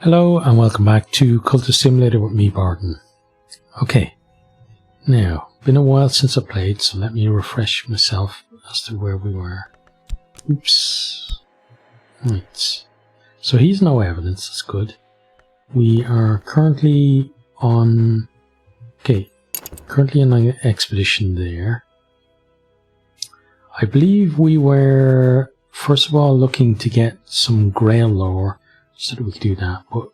Hello and welcome back to Cultist Simulator with me, Barton. Okay, now, been a while since I played, so let me refresh myself as to where we were. Oops. Right. So he's no evidence, that's good. We are currently on... currently on an expedition there. I believe we were, first of all, looking to get some Grail lore so that we could do that. But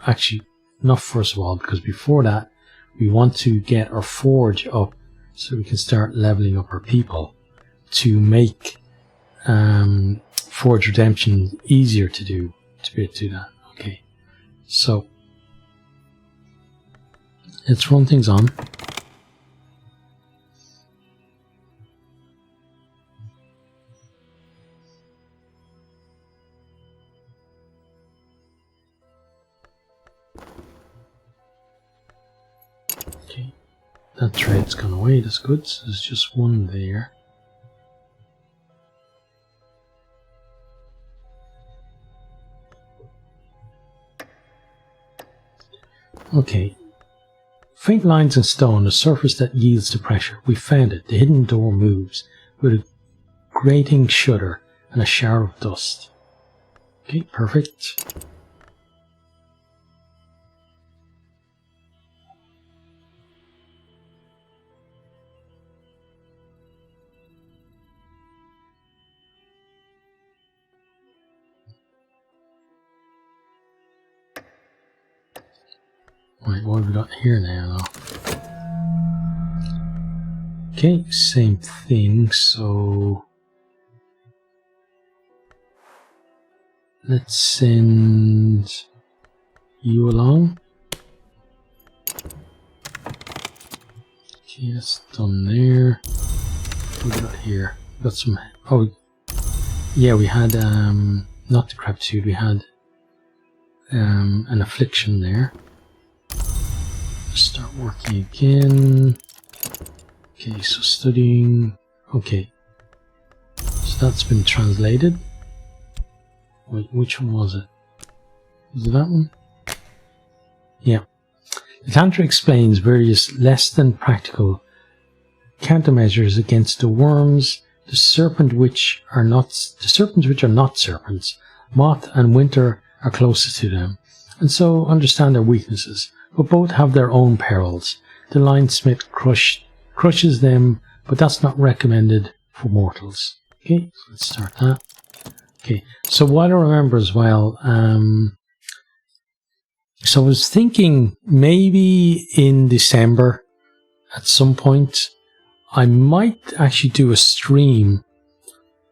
actually, not first of all, because before that, we want to get our forge up so we can start leveling up our people to make Forge Redemption easier to do, to be able to do that. Okay, so let's run things on. Okay, that thread's gone away, that's good. So there's just one there. Okay, faint lines in stone, a surface that yields to pressure. We found it. The hidden door moves with a grating shudder and a shower of dust. Okay, perfect. Right, what have we got here now? Okay, same thing, so let's send you along. Okay, that's done there. What have we got here? We got some, oh yeah, we had not the crapitude, we had an affliction there. Start working again. Okay, so studying. Okay, so that's been translated. Wait, which one was it? Was it that one? Yeah. The Tantra explains various less than practical countermeasures against the worms, the serpents which are not serpents. Moth and winter are closest to them, and so understand their weaknesses. But both have their own perils. The linesmith crushes them, but that's not recommended for mortals. Okay, so let's start that. Okay, so what I remember as well, so I was thinking maybe in December at some point I might actually do a stream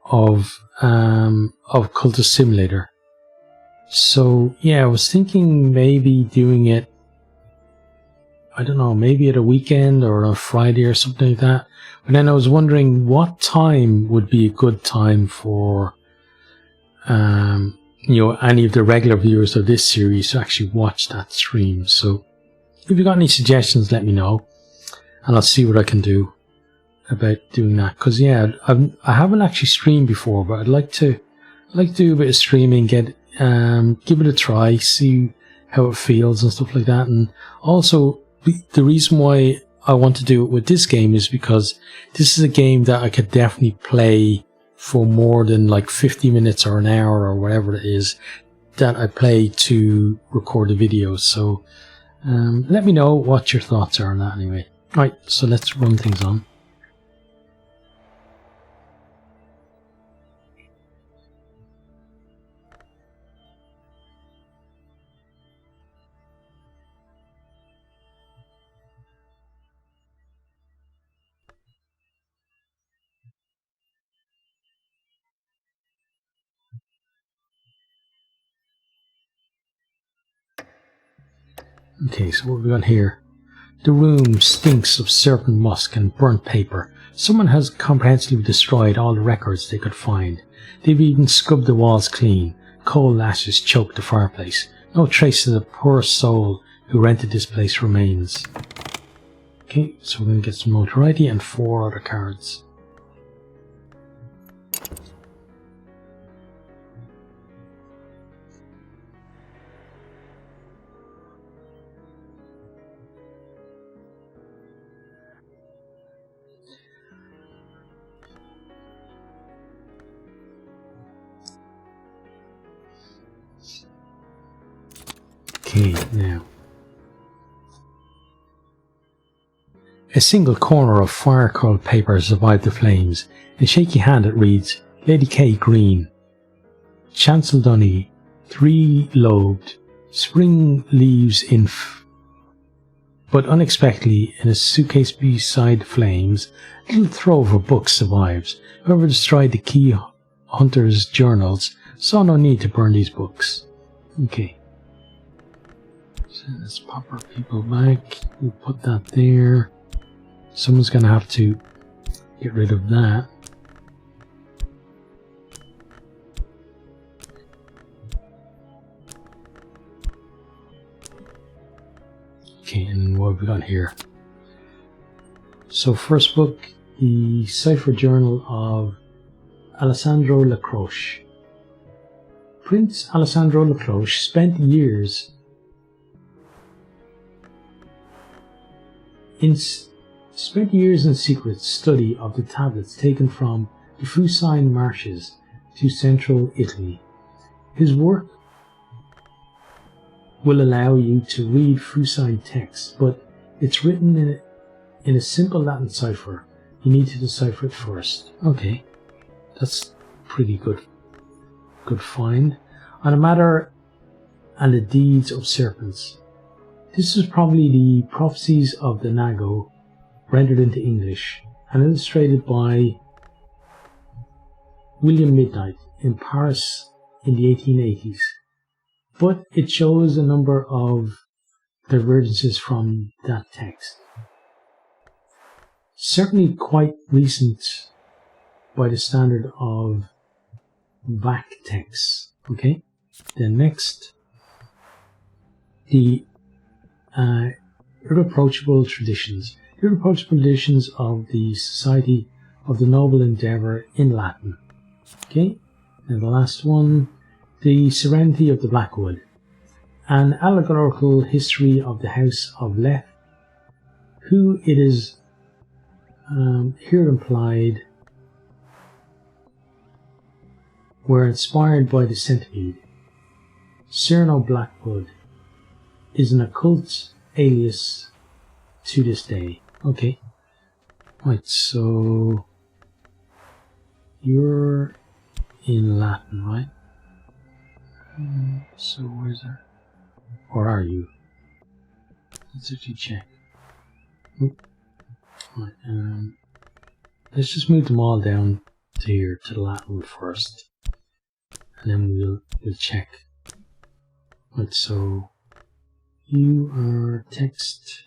of Cultist Simulator. So yeah, I was thinking maybe doing it, I don't know, maybe at a weekend or a Friday or something like that. But then I was wondering what time would be a good time for, any of the regular viewers of this series to actually watch that stream. So if you've got any suggestions, let me know, and I'll see what I can do about doing that. Because yeah, I haven't actually streamed before, but I'd like to do a bit of streaming, give it a try, see how it feels and stuff like that. And also, the reason why I want to do it with this game is because this is a game that I could definitely play for more than like 50 minutes or an hour or whatever it is that I play to record the videos. So let me know what your thoughts are on that anyway. Right, so let's run things on. Okay, so what have we got here? The room stinks of serpent musk and burnt paper. Someone has comprehensively destroyed all the records they could find. They've even scrubbed the walls clean. Coal ashes choke the fireplace. No trace of the poor soul who rented this place remains. Okay, so we're going to get some notoriety and 4 other cards. Okay, now. A single corner of fire-curled paper survived the flames. In a shaky hand it reads, Lady K. Green, Chancel Dunny, 3-lobed, spring leaves in but unexpectedly, in a suitcase beside flames, a little trove of books survives. Whoever destroyed the key hunter's journals saw no need to burn these books. Okay. So let's pop our people back. We'll put that there. Someone's going to have to get rid of that. Okay, and what have we got here? So first book, the Cipher Journal of Alessandro Lacroce. Prince Alessandro Lacroce spent years in secret study of the tablets taken from the Fucine marshes to central Italy. His work will allow you to read Fucine text, but it's written in a simple Latin cipher. You need to decipher it first. Okay, that's pretty good find. On a matter and the deeds of serpents. This is probably the prophecies of the Nago rendered into English and illustrated by William Midnight in Paris in the 1880s. But it shows a number of divergences from that text. Certainly quite recent by the standard of VAC texts. Okay, then next, the irreproachable traditions. Irreproachable traditions of the Society of the Noble Endeavour in Latin. Okay, and the last one, the Serenity of the Blackwood, an allegorical history of the House of Leth, who it is here implied were inspired by the centipede. Cyrano Blackwood is an occult alias to this day. Okay, right, so you're in Latin, right? So where's that? Or are you? Let's actually check. Right, let's just move them all down to here, to the Latin first. And then we'll check. Right, so you are text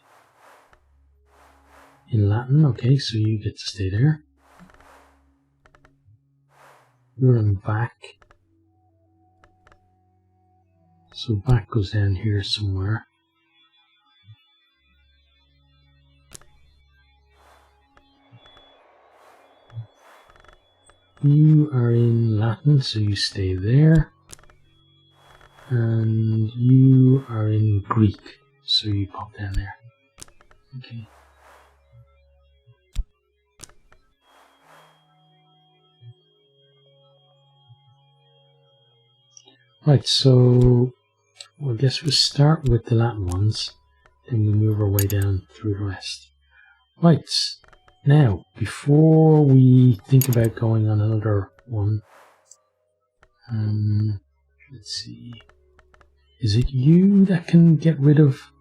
in Latin, okay, so you get to stay there. You're in back. So back goes down here somewhere. You are in Latin, so you stay there. And you are in Greek, so you pop down there. Okay. Right, so I guess we'll start with the Latin ones, then we'll move our way down through the rest. Right, now, before we think about going on another one, let's see, is it you that can get rid of...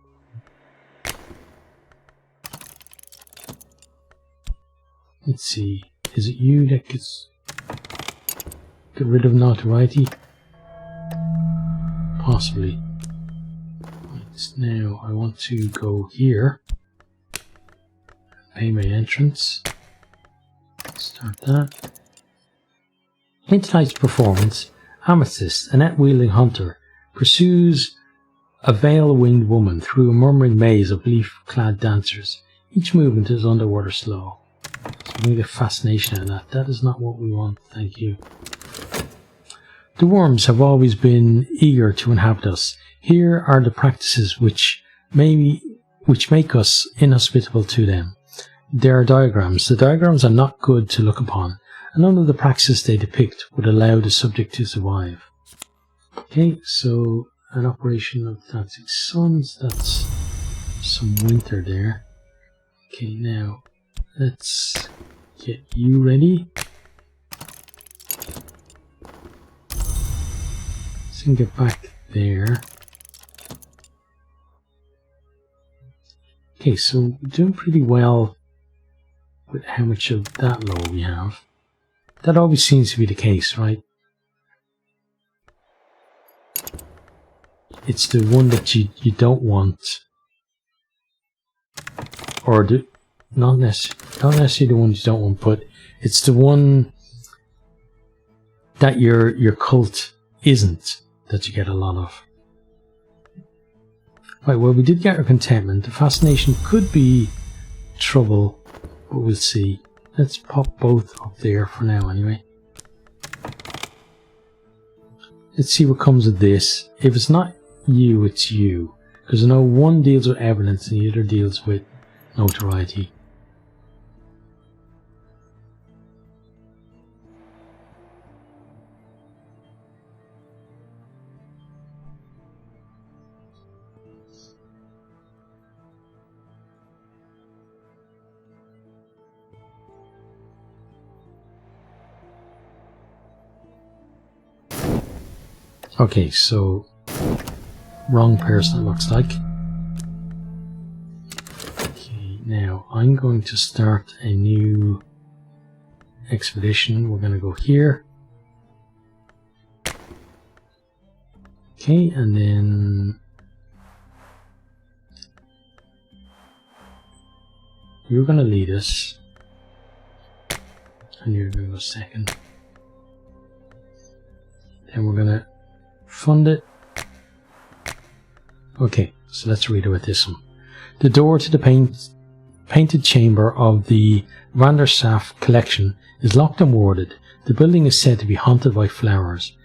Let's see, is it you that gets get rid of notoriety? Possibly. Right, now I want to go here, pay my entrance, start that. In tonight's performance, Amethyst, a net-wielding hunter, pursues a veil-winged woman through a murmuring maze of leaf-clad dancers. Each movement is underwater slow. So we get fascination out of that. That is not what we want, thank you. The worms have always been eager to inhabit us. Here are the practices which make us inhospitable to them. There are diagrams. The diagrams are not good to look upon, and none of the practices they depict would allow the subject to survive. Okay, so an operation of toxic suns. That's some winter there. Okay, now let's get you ready. So we can get back there. Okay, so we're doing pretty well with how much of that low we have. That always seems to be the case, right? It's the one that you don't want, or not necessarily the one you don't want, but it's the one that your cult isn't, that you get a lot of. Right, well, we did get our contentment. The fascination could be trouble, but we'll see. Let's pop both up there for now anyway. Let's see what comes of this. If it's not you, it's you. Because I know one deals with evidence and the other deals with notoriety. Okay, so wrong person it looks like. Okay, now I'm going to start a new expedition. We're going to go here. Okay, and then you're going to lead us, and you're going to go second. Then we're going to fund it. Okay, so let's read about this one. The door to the painted chamber of the Vandersaf collection is locked and warded. The building is said to be haunted by flowers.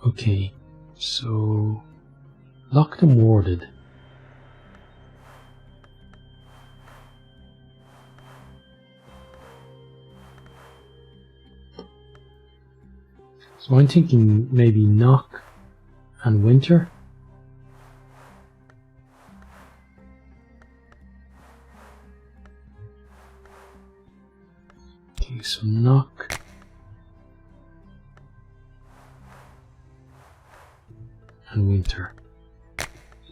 Okay, so locked and warded. So I'm thinking maybe knock and winter. Okay, so knock and winter.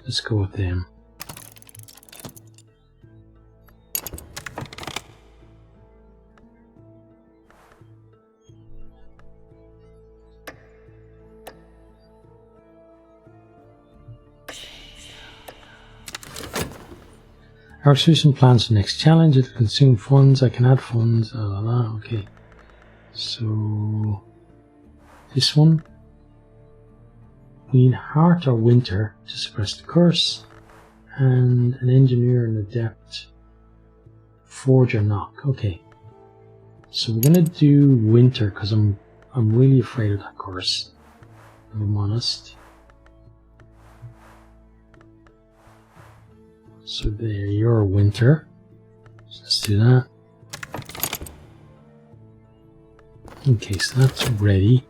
Let's go with them. Our solution plans for next challenge. It'll consume funds. I can add funds. Okay. So this one. We need heart or winter to suppress the curse. And an engineer and adept. Forge or knock. Okay. So we're gonna do winter because I'm really afraid of that curse. If I'm honest. So there, you're winter. So let's do that. Okay, so that's ready.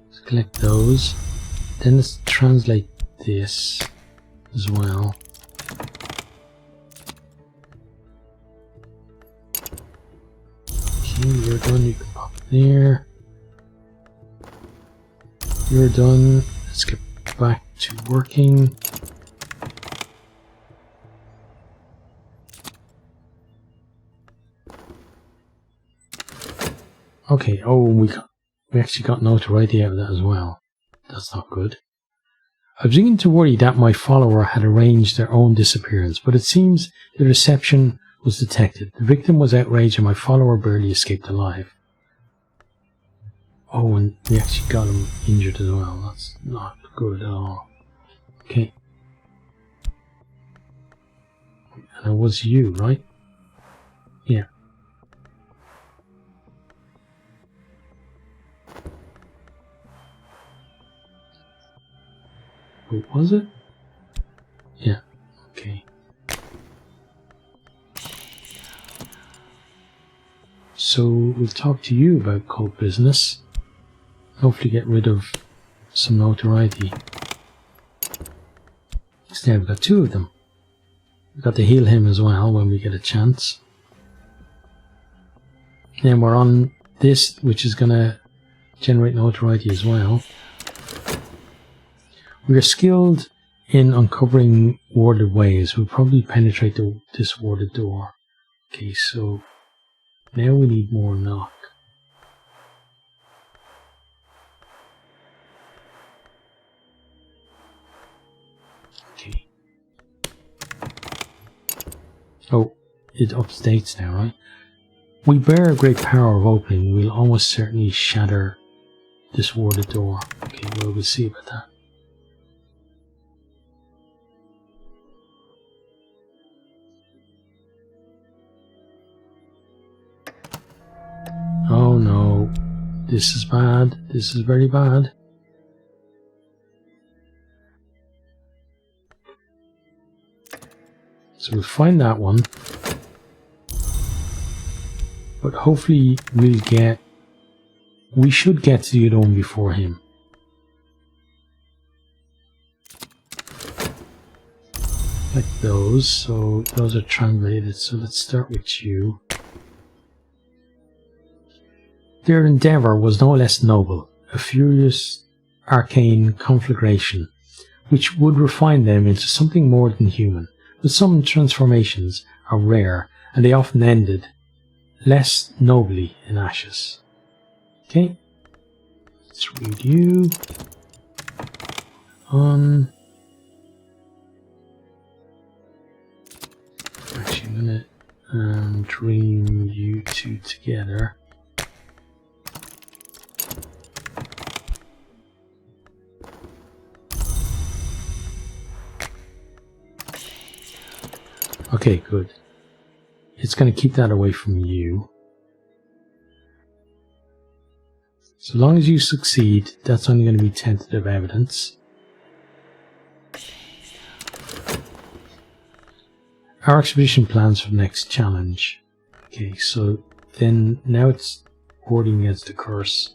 Let's collect those. Then let's translate this as well. Okay, you're done. You can pop there. You're done. Let's get back to working. Okay, oh, we actually got notoriety out of that as well. That's not good. I was beginning to worry that my follower had arranged their own disappearance, but it seems the deception was detected. The victim was outraged and my follower barely escaped alive. Oh, and we actually got him injured as well. That's not good at all. Okay. And it was you, right? Yeah. Wait, was it? Yeah, okay. So we'll talk to you about cult business. Hopefully get rid of some notoriety. So now we've got two of them. We've got to heal him as well when we get a chance. Then we're on this, which is going to generate notoriety as well. We are skilled in uncovering warded ways. We'll probably penetrate this warded door. Okay, so now we need more knock. Okay. Oh, it updates now, right? We bear a great power of opening. We'll almost certainly shatter this warded door. Okay, well, we'll see about that. Oh no, this is bad. This is very bad. So we'll find that one. But hopefully we should get to the other one before him. Like those, so those are translated, so let's start with you. Their endeavour was no less noble, a furious arcane conflagration, which would refine them into something more than human. But some transformations are rare, and they often ended less nobly in ashes. Okay, let's read you. Actually, I'm gonna dream you two together. Okay, good. It's going to keep that away from you. So long as you succeed, that's only going to be tentative evidence. Our expedition plans for the next challenge. Okay, so then now it's warding against the curse,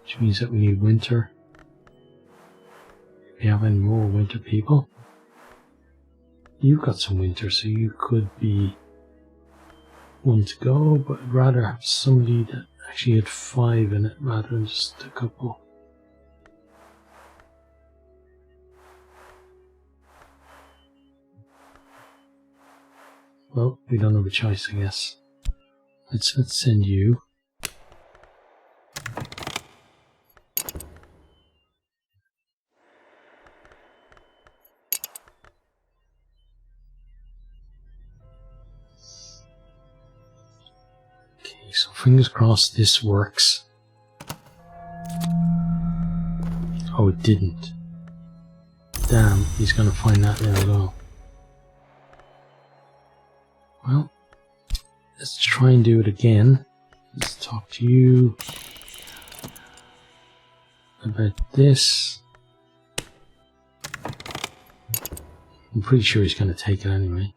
which means that we need winter. Do we have any more winter people? You've got some winter, so you could be one to go, but I'd rather have somebody that actually had 5 in it rather than just a couple. Well, we don't have a choice, I guess. Let's send you. Okay, so fingers crossed this works. Oh, it didn't. Damn, he's gonna find that now as well. Well, let's try and do it again. Let's talk to you about this. I'm pretty sure he's going to take it anyway.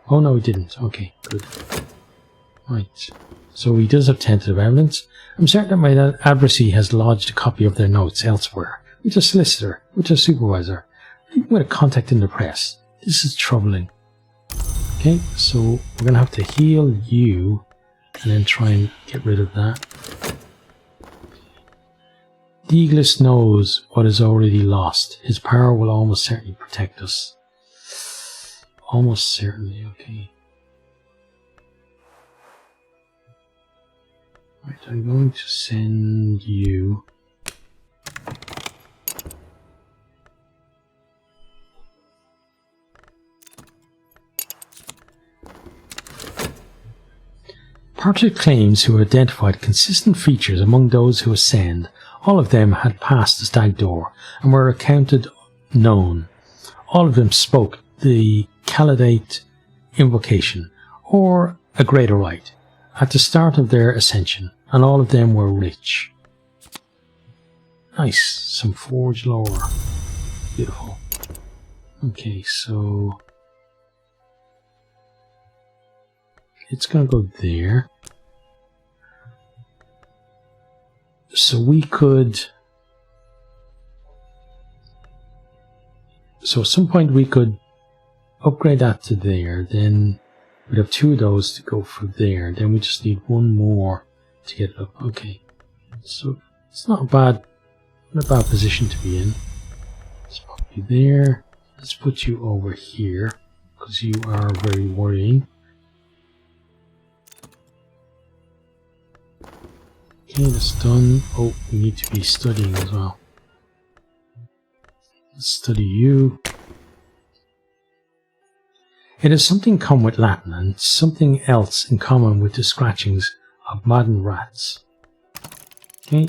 Oh no, he didn't. Okay, good. Right. So he does have tentative evidence. I'm certain that my adversary has lodged a copy of their notes elsewhere, with a solicitor, with a supervisor, even with a contact in the press. This is troubling. Okay, so we're going to have to heal you and then try and get rid of that. The eaglist knows what is already lost. His power will almost certainly protect us. Almost certainly, okay. Right, I'm going to send you. Party claims who identified consistent features among those who ascend. All of them had passed the stag door and were accounted known. All of them spoke the Chaldeate invocation, or a greater rite, at the start of their ascension, and all of them were rich. Nice, some forged lore. Beautiful. Okay, so it's going to go there. So we could So at some point we could upgrade that to there, then we'd have 2 of those to go for there, then we just need 1 more to get it up. Okay, so it's not a bad position to be in. Let's pop you there. Let's put you over here, because you are very worrying. Okay, that's done. Oh, we need to be studying as well. Let's study you. It has something in common with Latin and something else in common with the scratchings of modern rats. Okay.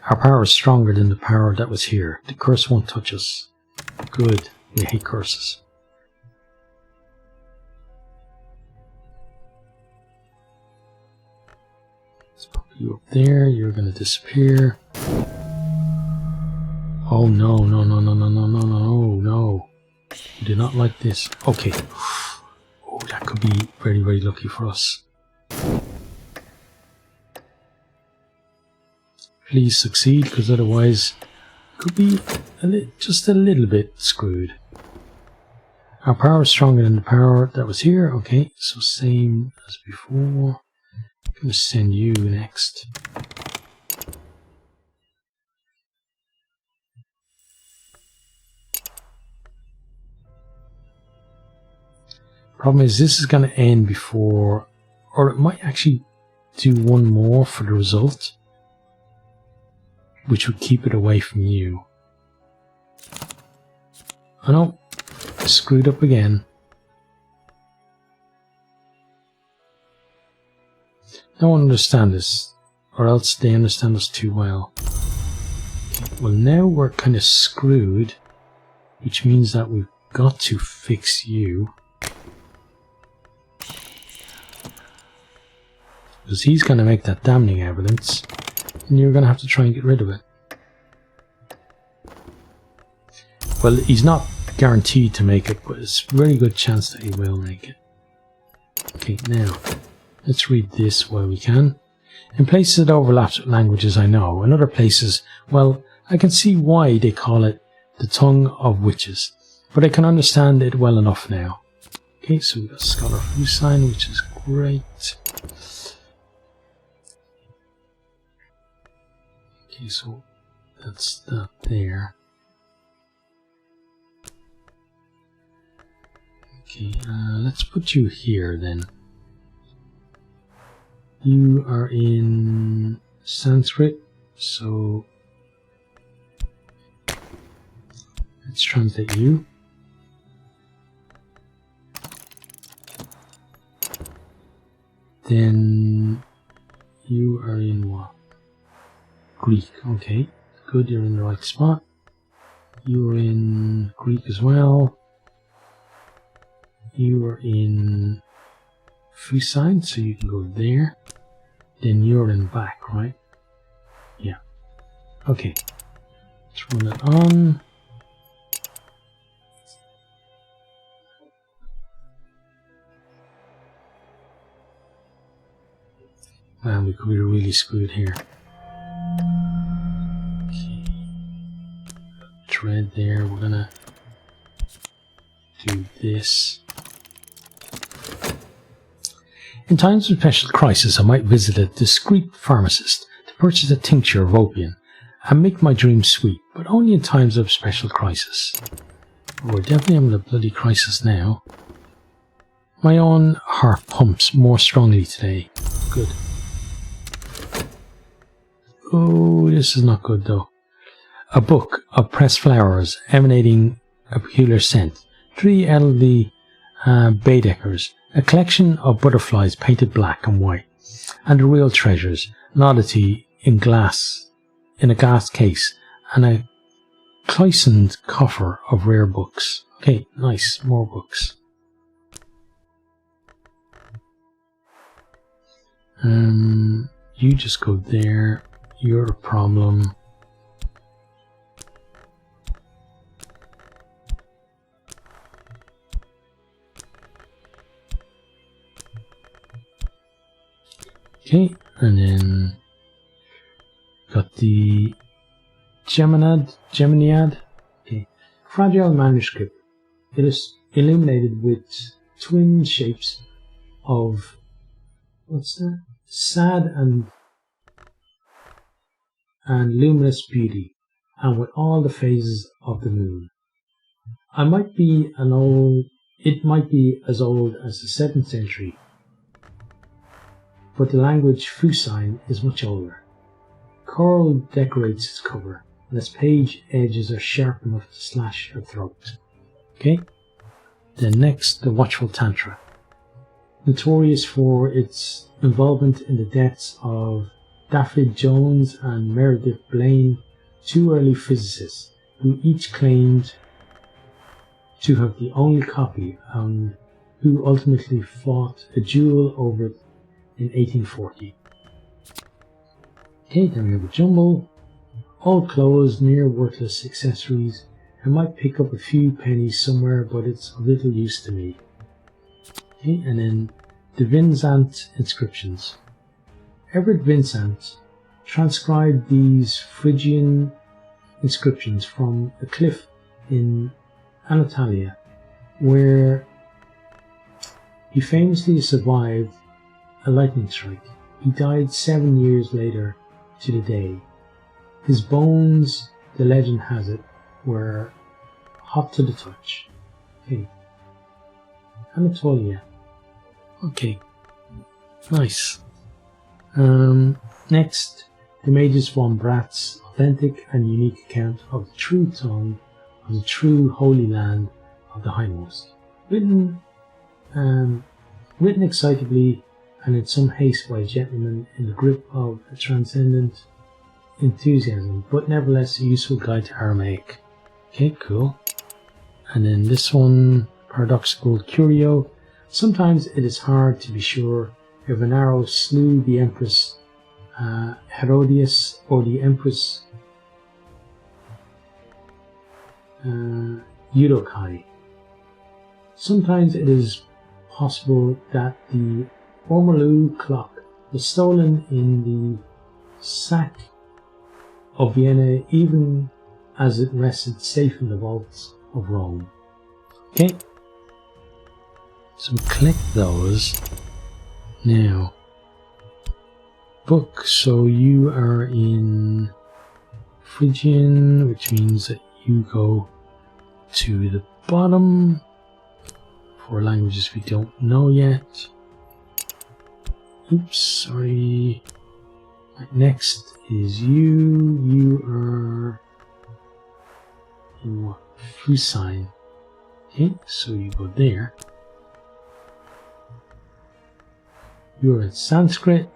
Our power is stronger than the power that was here. The curse won't touch us. Good. We hate curses. Let's put you up there. You're going to disappear. Oh no, no, no, no, no, no, no, no, no. We do not like this. Okay. Oh, that could be very, very lucky for us. Please succeed, because otherwise it could be just a little bit screwed. Our power is stronger than the power that was here. Okay, so same as before. I'm going to send you next. Problem is, this is going to end before, or it might actually do 1 more for the result, which would keep it away from you. Oh no, screwed up again. No one understands this, or else they understand us too well. Okay, well, now we're kind of screwed, which means that we've got to fix you. Because he's going to make that damning evidence, and you're going to have to try and get rid of it. Well, he's not guaranteed to make it, but it's a very good chance that he will make it. Okay, now, let's read this while we can. In places it overlaps with languages I know. In other places, well, I can see why they call it the tongue of witches, but I can understand it well enough now. Okay, so we've got Scholar Fusign, which is great. Okay, so that's that there. Okay, let's put you here then. You are in Sanskrit, so let's translate you. Then you are in what? Greek, okay. Good, you're in the right spot. You are in Greek as well. You are in Fusign, so you can go there. Then you're in back, right? Yeah. Okay. Let's run it on. Man, we could be really screwed here. Okay. Thread there. We're gonna do this. In times of special crisis, I might visit a discreet pharmacist to purchase a tincture of opium and make my dreams sweet, but only in times of special crisis. We're definitely having a bloody crisis now. My own heart pumps more strongly today. Good. Oh, this is not good though. A book of pressed flowers emanating a peculiar scent. 3 elderly Baedekers. A collection of butterflies painted black and white. And the real treasures. An oddity in a glass case. And a cloisoned coffer of rare books. Okay, nice. More books. You just go there. You're a problem. Okay, and then got the Geminiad. Okay, fragile manuscript. It is illuminated with twin shapes of what's that? Sad and luminous beauty, and with all the phases of the moon. It might be as old as the 7th century, but the language Fusine is much older. Coral decorates its cover, and its page edges are sharp enough to slash your throat. Okay? Then next, the Watchful Tantra. Notorious for its involvement in the deaths of Dafydd Jones and Meredith Blaine, 2 early physicists who each claimed to have the only copy and who ultimately fought a duel over it in 1840. Okay, then we have a jumble. Old clothes, near worthless accessories. I might pick up a few pennies somewhere, but it's of little use to me. Okay, and then the Vincent inscriptions. Everett Vincent transcribed these Phrygian inscriptions from a cliff in Anatolia, where he famously survived a lightning strike. He died 7 years later to the day. His bones, the legend has it, were hot to the touch. Okay. Anatolia. Okay. Nice. Next, the Mages von Brat's authentic and unique account of the true tongue of the true holy land of the Highmost. Written excitably and in some haste by a gentleman in the grip of a transcendent enthusiasm, but nevertheless a useful guide to Aramaic. Okay, cool. And then this one, Paradoxical Curio. Sometimes it is hard to be sure if an arrow slew the Empress Herodias or the Empress Eudokai. Sometimes it is possible that the Ormolu clock was stolen in the sack of Vienna, even as it rested safe in the vaults of Rome. Okay, so we collect those. Now, book, so you are in Phrygian, which means that you go to the bottom for languages we don't know yet. Oops, sorry. Right, next is you. You are in what? Fusine. Okay, so you go there. You're in Sanskrit,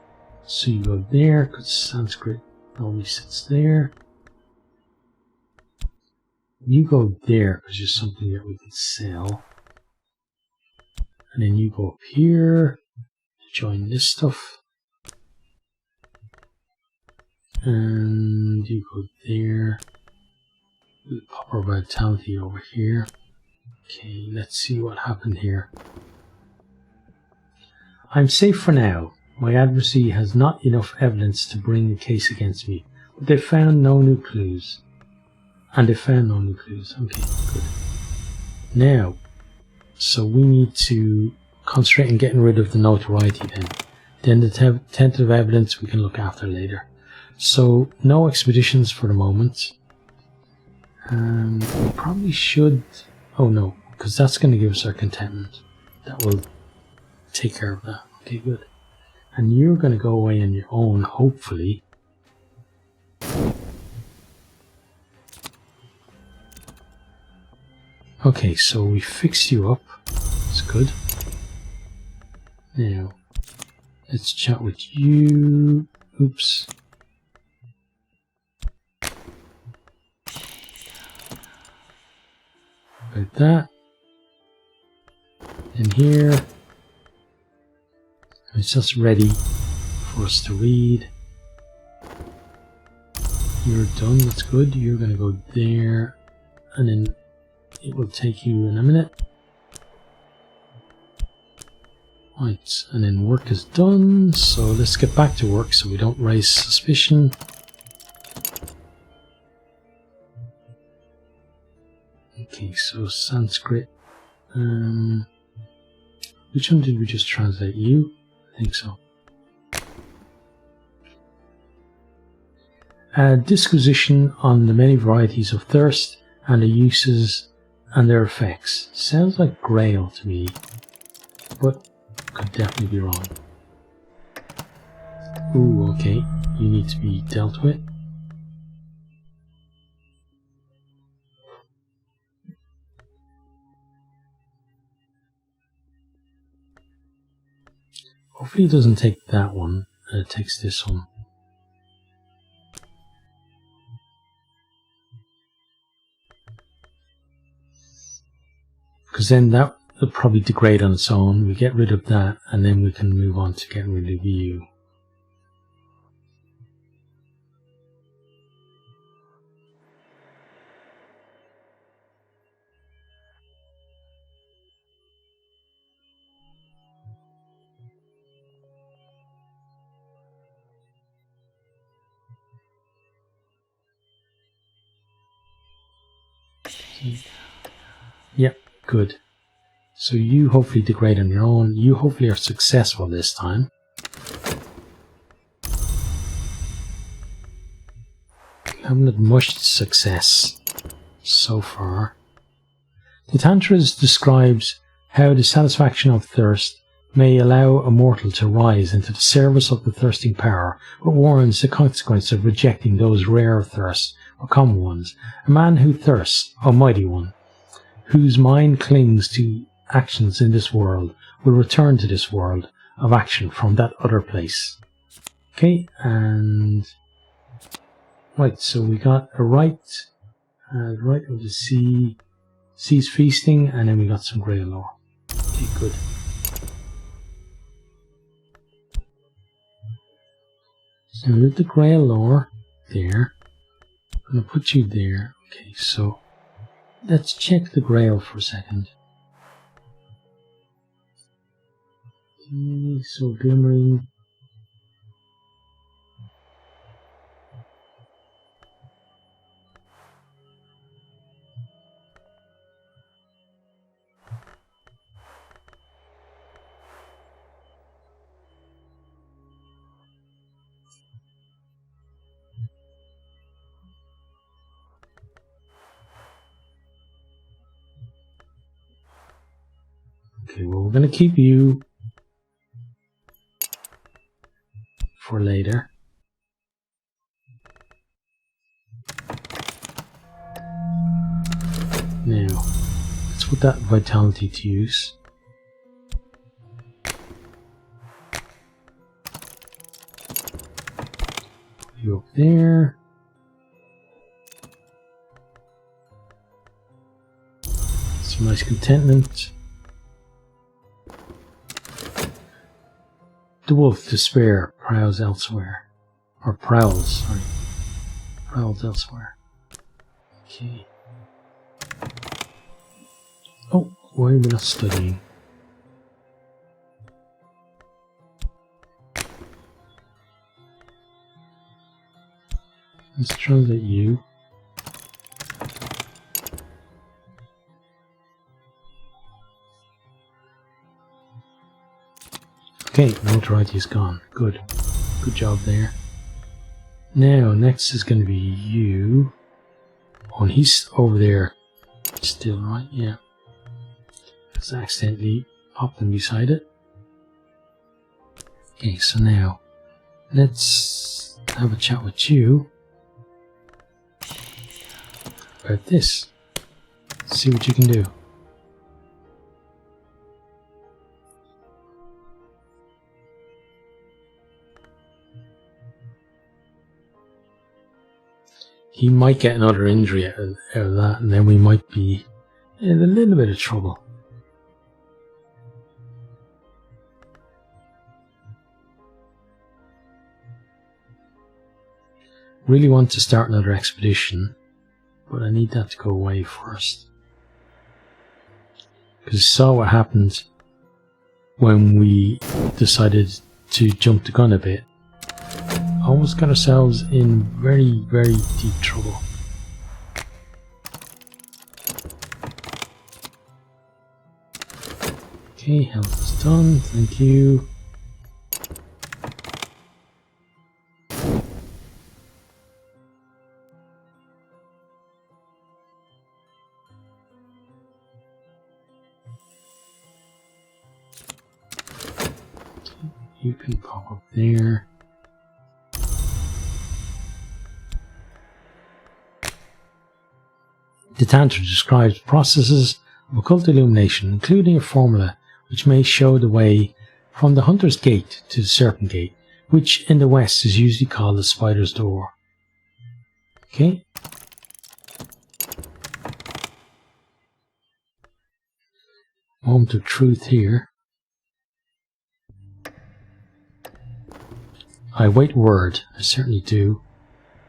so you go there because Sanskrit normally sits there. You go there because there's something that we can sell. And then you go up here to join this stuff. And you go there. We'll pop our vitality over here. Okay, let's see what happened here. I'm safe for now. My adversary has not enough evidence to bring a case against me, but they found no new clues. Okay, good. Now, so we need to concentrate on getting rid of the notoriety then. Then the tentative evidence we can look after later. So, no expeditions for the moment. We probably should... Oh no, because that's going to give us our contentment. That will take care of that. Okay, good. And you're going to go away on your own, hopefully. Okay, so we fixed you up. That's good. Now, let's chat with you. Oops. About that. And here. It's just ready for us to read. You're done, that's good. You're going to go there, and then it will take you in a minute. Right, and then work is done, so let's get back to work so we don't raise suspicion. Okay, so Sanskrit. Which one did we just translate? You? I think so. A disquisition on the many varieties of thirst and their uses and their effects. Sounds like Grail to me, but could definitely be wrong. Ooh, okay. You need to be dealt with. Hopefully it doesn't take that one, and it takes this one. Because then that will probably degrade on its own. We get rid of that, and then we can move on to getting rid of you. Yep, good. So you hopefully degrade on your own. You hopefully are successful this time. Haven't had much success so far. The Tantras describes how the satisfaction of thirst may allow a mortal to rise into the service of the thirsting power, but warns the consequence of rejecting those rare thirsts or common ones. A man who thirsts, O mighty one, whose mind clings to actions in this world, will return to this world of action from that other place. Okay, and right, so we got a right of the sea, cease feasting, and then we got some grey lore. Okay, good. So with the grey lore there, I'm going to put you there. Okay, so let's check the grail for a second. Okay, so glimmering. Okay, well, we're going to keep you for later. Now, let's put that vitality to use. You up there. Some nice contentment. The wolf, despair, prowls elsewhere. Or prowls, sorry. Prowls elsewhere. Okay. Oh, why are we not studying? Let's translate you. Okay, notoriety is gone. Good. Good job there. Now, next is going to be you. Oh, and he's over there still, right? Yeah. Just accidentally popped him beside it. Okay, so now, let's have a chat with you about this. See what you can do. He might get another injury out of that, and then we might be in a little bit of trouble. Really want to start another expedition, but I need that to go away first. Because you saw what happened when we decided to jump the gun a bit. Almost got ourselves in very, very deep trouble. Okay, health is done, thank you. You can pop up there. The Tantra describes processes of occult illumination, including a formula which may show the way from the Hunter's Gate to the Serpent Gate, which in the West is usually called the Spider's Door. Okay. Moment of truth here. I await word. I certainly do.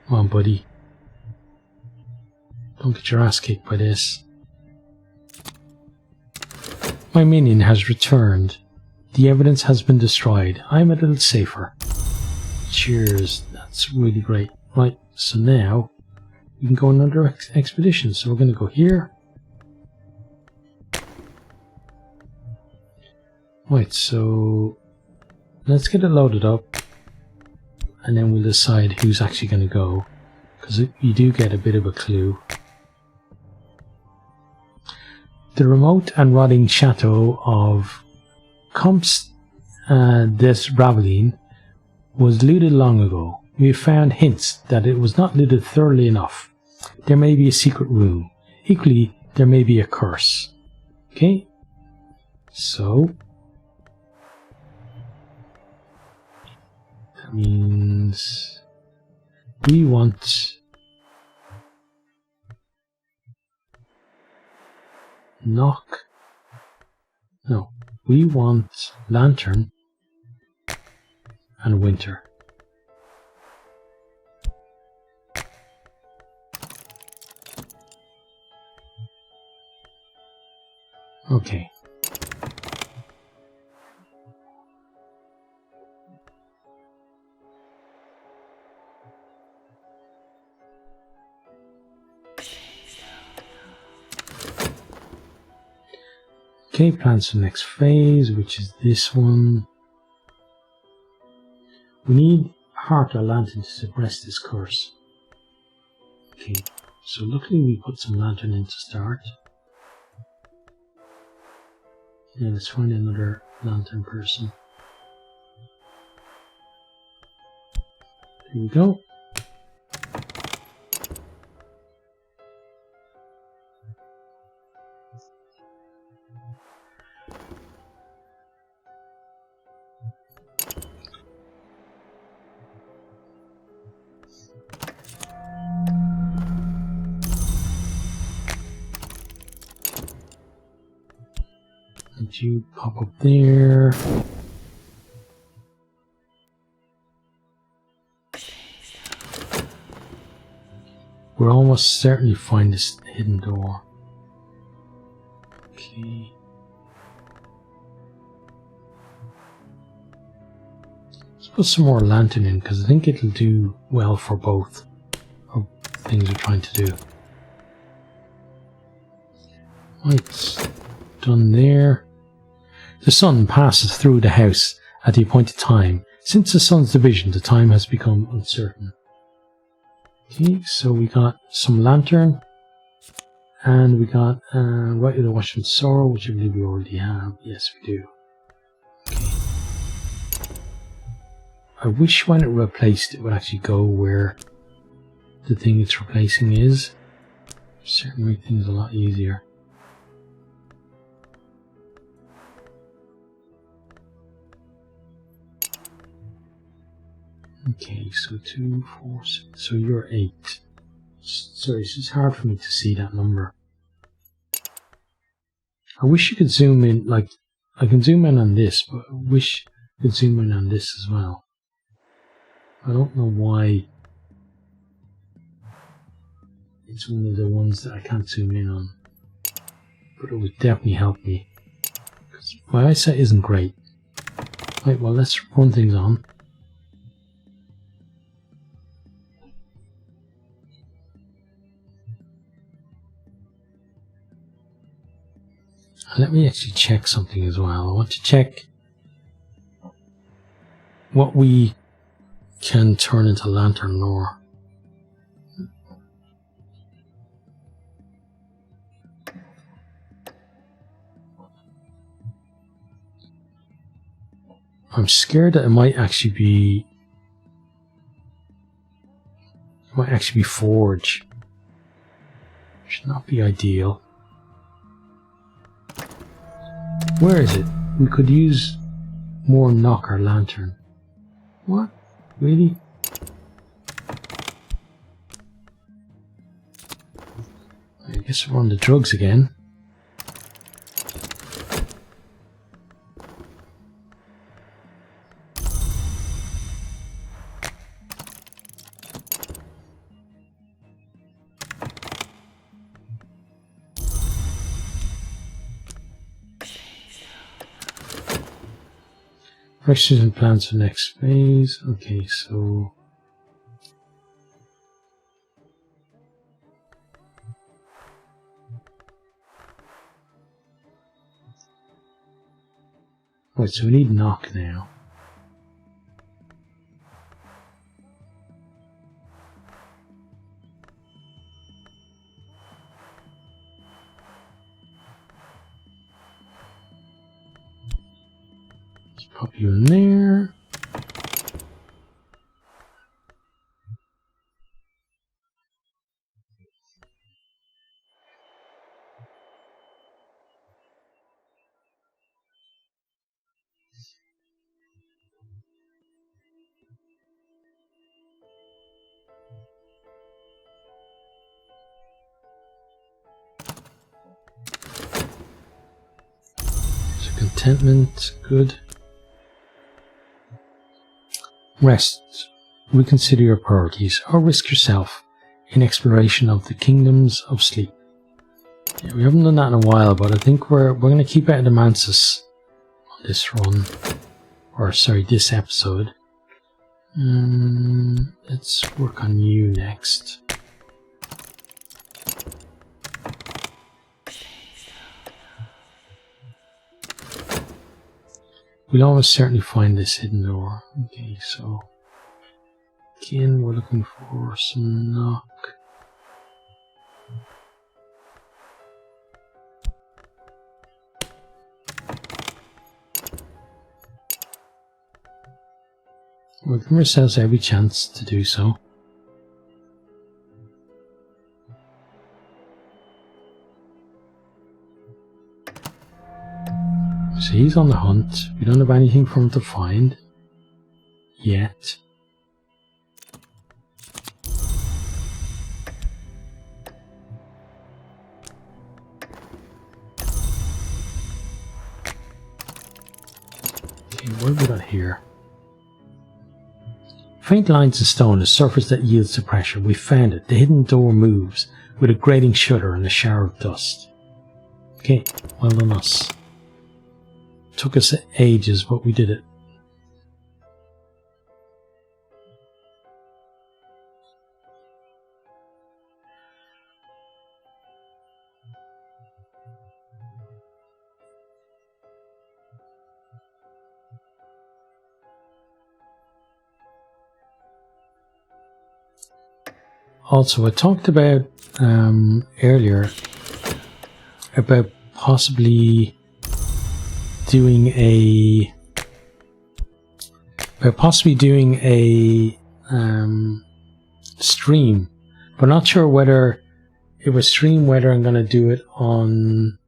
Come on, buddy. Don't get your ass kicked by this. My minion has returned. The evidence has been destroyed. I'm a little safer. Cheers. That's really great. Right, so now we can go on another expedition. So we're going to go here. Right, so let's get it loaded up. And then we'll decide who's actually going to go. Because you do get a bit of a clue. The remote and rotting chateau of Cultist des was looted long ago. We have found hints that it was not looted thoroughly enough. There may be a secret room. Equally, there may be a curse. Okay? So that means we want we want lantern and winter. Okay. Okay, plans for the next phase, which is this one. We need heart or lantern to suppress this curse. Okay, so luckily we put some lantern in to start. Yeah, let's find another lantern person. Here we go. And you pop up there. We'll almost certainly find this hidden door. Okay. Let's put some more lantern in because I think it'll do well for both of things we're trying to do. Right, done there. The sun passes through the house at the appointed time. Since the sun's division, the time has become uncertain. Okay, so we got some lantern, and we got Right of the Watchman's Sorrow, which I believe we already have. Yes, we do. Okay. I wish when it replaced, it would actually go where the thing it's replacing is. Certainly make things a lot easier. Okay, so 2, 4, 6, so you're 8. Sorry, it's just hard for me to see that number. I wish you could zoom in, like, I can zoom in on this, but I wish I could zoom in on this as well. I don't know why It's one of the ones that I can't zoom in on. But it would definitely help me. Because my eyesight isn't great. Right, well, let's run things on. And let me actually check something as well. I want to check what we can turn into lantern lore. I'm scared that it might actually be forge. Should not be ideal. Where is it? We could use more knocker lantern. What? Really? I guess we're on the drugs again. Questions and plans for next phase. Okay, so right, so we need knock now. Let's pop you in there. Contentment, good. Rest. Reconsider your priorities, or risk yourself in exploration of the kingdoms of sleep. Yeah, we haven't done that in a while, but I think we're going to keep out of the Mansis on this run, or sorry, this episode. Let's work on you next. We'll almost certainly find this hidden door. Okay, so again, we're looking for some knock. We'll give ourselves every chance to do so. So he's on the hunt. We don't have anything for him to find yet. Okay, what have we got here? Faint lines in stone, a surface that yields to pressure. We found it. The hidden door moves with a grating shudder and a shower of dust. Okay, well done us. Took us ages, but we did it. Also, I talked about earlier about possibly doing a stream, but not sure whether it was stream, whether I'm going to do it on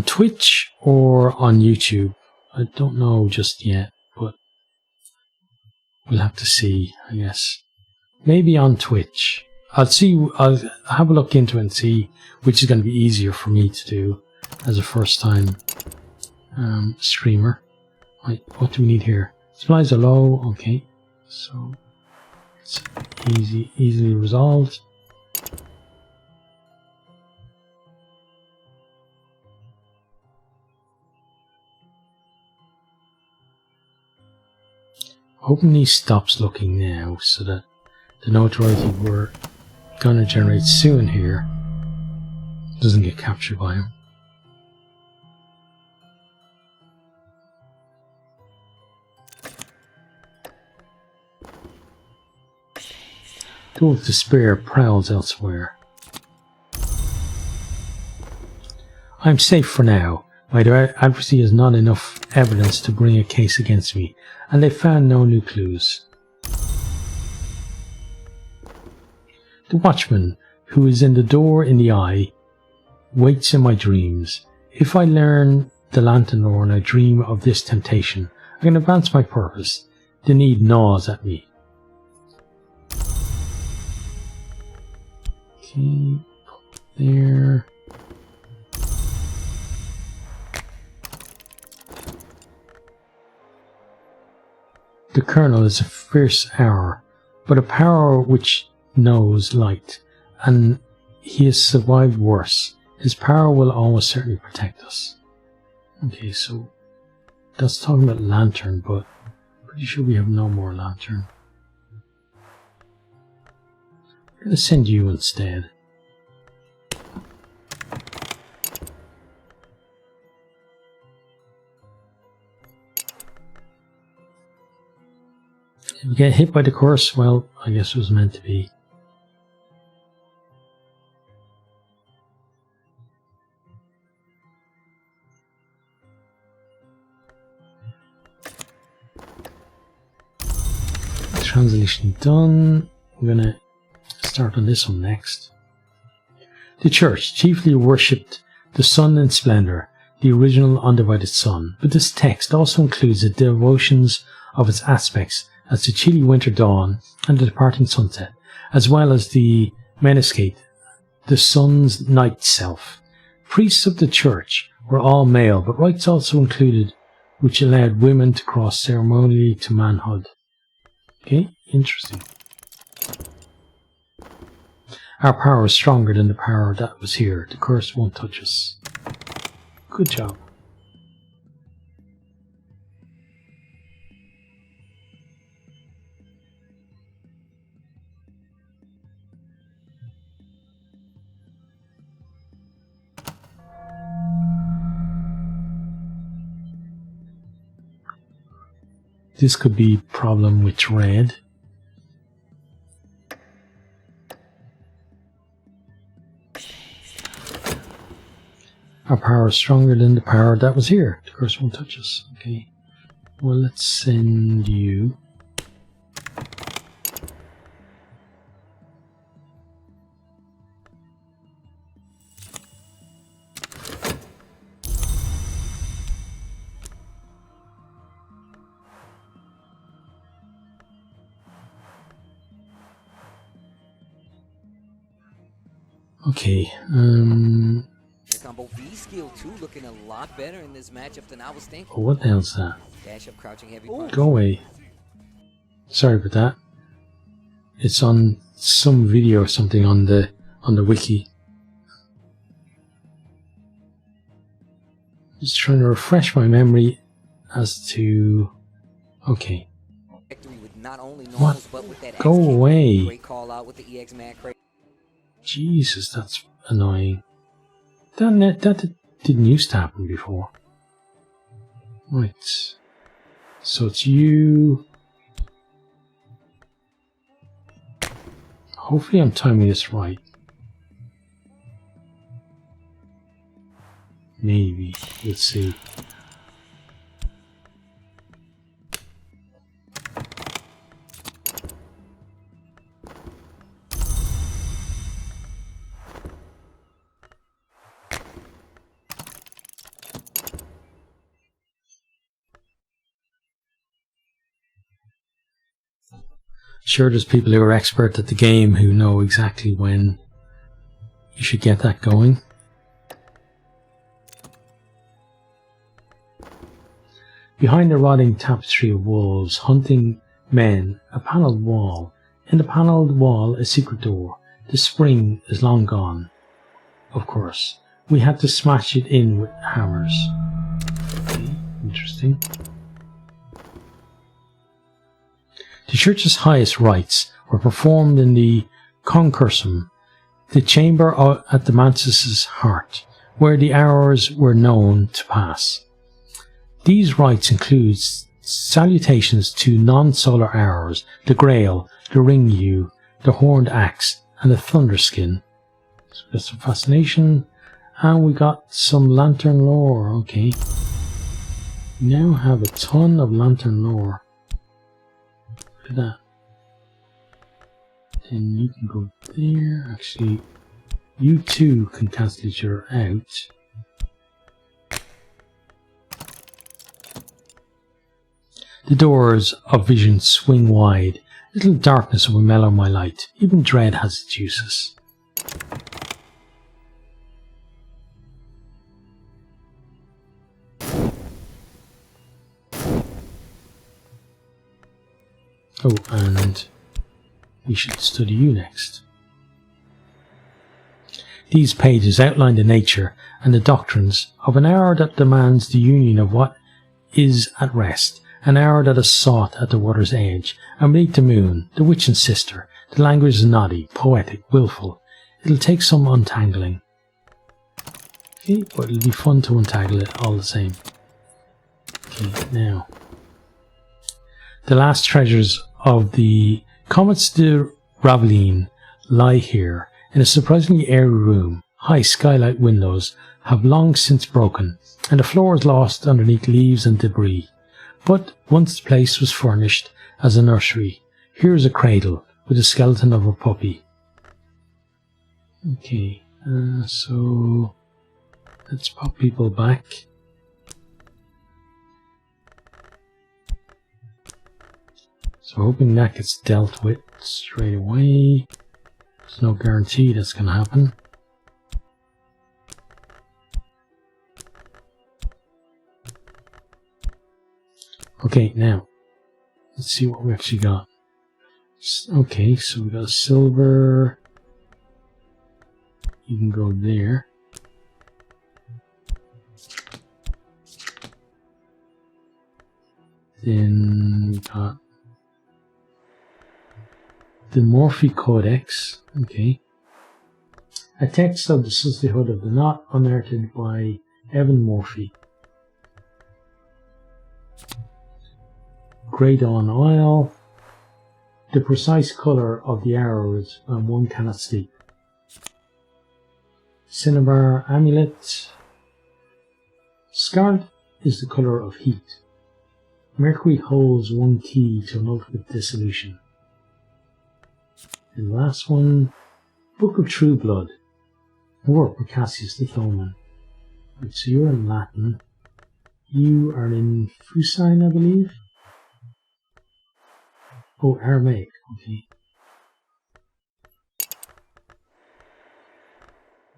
Twitch or on YouTube. I don't know just yet, but we'll have to see, I guess. Maybe on Twitch. I'll have a look into it and see which is going to be easier for me to do as a first time streamer. Right, what do we need here? Supplies are low, okay. So it's easily resolved. Hoping he stops looking now so that the notoriety we're gonna generate soon here doesn't get captured by him. Door of Despair prowls elsewhere. I'm safe for now. My adversary has not enough evidence to bring a case against me, and they found no new clues. The watchman, who is in the door in the eye, waits in my dreams. If I learn the lantern lore and I dream of this temptation, I can advance my purpose. The need gnaws at me. Okay, there. The Colonel is a fierce hour, but a power which knows light, and he has survived worse. His power will almost certainly protect us. Okay, so that's talking about lantern, but I'm pretty sure we have no more lantern. I'm going to send you instead. If you get hit by the curse, well, I guess it was meant to be. Translation done. We're going to start on this one next. The church chiefly worshipped the sun and splendor, the original undivided sun, but this text also includes the devotions of its aspects as the chilly winter dawn and the departing sunset, as well as the menascate, the sun's night self. Priests of the church were all male, but rites also included which allowed women to cross ceremonially to manhood. Okay, interesting. Our power is stronger than the power that was here. The curse won't touch us. Good job. This could be a problem with red. Our power is stronger than the power that was here. The curse won't touch us. Okay. Well, let's send you. Okay, Combo V skill 2 looking a lot better in this matchup than I was thinking. oh, what the hell's that? Dash up, crouching heavy. Go away. Sorry about that. It's on some video or something on the wiki. Just trying to refresh my memory as to. Okay. With not only What? normals, but with that Go XP. away. Great call out with the EX man crate. Jesus, that's annoying. That didn't used to happen before. Right. So it's you. Hopefully I'm timing this right. Maybe. Let's see. Sure, there's people who are expert at the game who know exactly when you should get that going. Behind the rotting tapestry of wolves, hunting men, a panelled wall. In the panelled wall, a secret door. The spring is long gone. Of course, we had to smash it in with hammers. Okay, interesting. The church's highest rites were performed in the concursum, the chamber at the mantis's heart, where the hours were known to pass. These rites include salutations to non-solar hours, the Grail, the Ring Yew, the Horned Axe, and the Thunderskin. So we got some fascination, and we got some lantern lore. Okay. We now have a ton of lantern lore. Look at that. Then you can go there. Actually, you two can cancel each other out. The doors of vision swing wide. Little darkness will mellow my light. Even dread has its uses. Oh, and we should study you next. These pages outline the nature and the doctrines of an hour that demands the union of what is at rest, an hour that is sought at the water's edge, and beneath the moon, the witch and sister. The language is naughty, poetic, willful. It'll take some untangling. Okay, but it'll be fun to untangle it all the same. Okay, now. The last treasures of the Comets de Raveline lie here, in a surprisingly airy room. High skylight windows have long since broken, and the floor is lost underneath leaves and debris. But once the place was furnished as a nursery. Here is a cradle with the skeleton of a puppy. Okay, so let's pop people back. So hoping that gets dealt with straight away. There's no guarantee that's going to happen. Okay, now let's see what we actually got. Okay, so we got a silver. You can go there. Then we got the Morphe Codex. Okay. A text of the Sisterhood of the Knot unearthed by Evan Morphe. Grey Dawn Oil. The precise colour of the arrows when one cannot sleep. Cinnabar Amulet. Scarlet is the colour of heat. Mercury holds one key to an ultimate dissolution. And the last one, Book of True Blood. A work by Cassius the Thoman. Right, so you're in Latin. You are in Fusine, I believe. Oh, Aramaic, okay.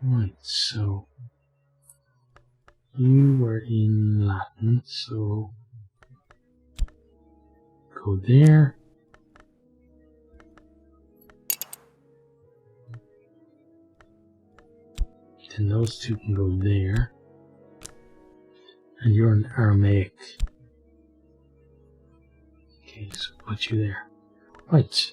Right, so you were in Latin, so go there. Then those two can go there. And you're in Aramaic. Okay, so put you there. Right.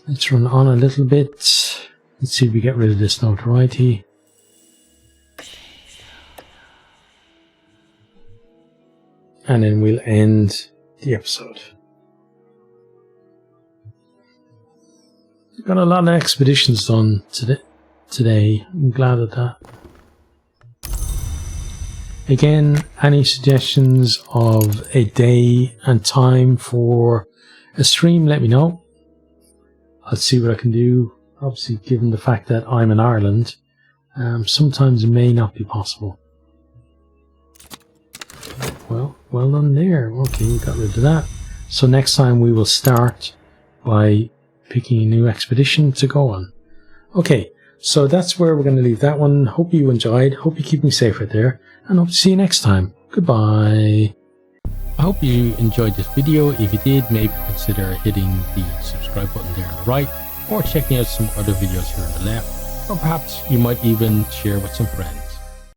Let's run on a little bit. Let's see if we get rid of this notoriety. And then we'll end the episode. We've got a lot of expeditions done today. I'm glad of that. Again, any suggestions of a day and time for a stream, let me know. I'll see what I can do. Obviously, given the fact that I'm in Ireland, sometimes it may not be possible. Well done there. Okay, we got rid of that. So next time we will start by picking a new expedition to go on. Okay, so that's where we're going to leave that one. Hope you enjoyed. Hope you keep me safe out there. And hope to see you next time. Goodbye. I hope you enjoyed this video. If you did, maybe consider hitting the subscribe button there on the right, or checking out some other videos here on the left, or perhaps you might even share with some friends.